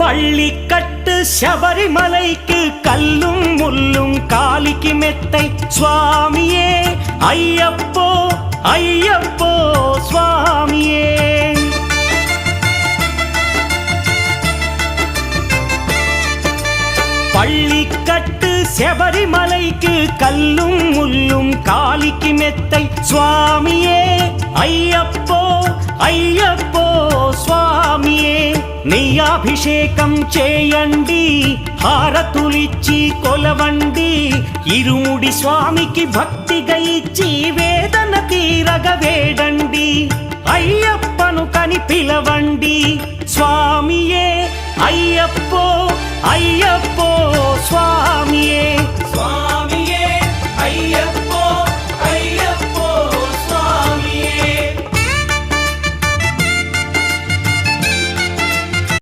பள்ளிக்கட்டு சபரிமலைக்கு கல்லும் முள்ளும் காலிக்கு மெத்தை சுவாமியே ஐயப்போ ஐயப்போ சுவாமியே. பள்ளிக்கட்டு சபரிமலைக்கு கல்லும் முள்ளும் காலிக்கு மெத்தை சுவாமியே ஐயப்போ ஐயப்போ స్వామియే. నెయ్యాభిషేకం చేయండి హారతులిచ్చి కొలవండి ఇరుముడి స్వామికి భక్తిగా ఇచ్చి వేదన తీరగ వేడండి అయ్యప్పను కని పిలవండి స్వామియే అయ్యప్పో అయ్యప్పో స్వామియే.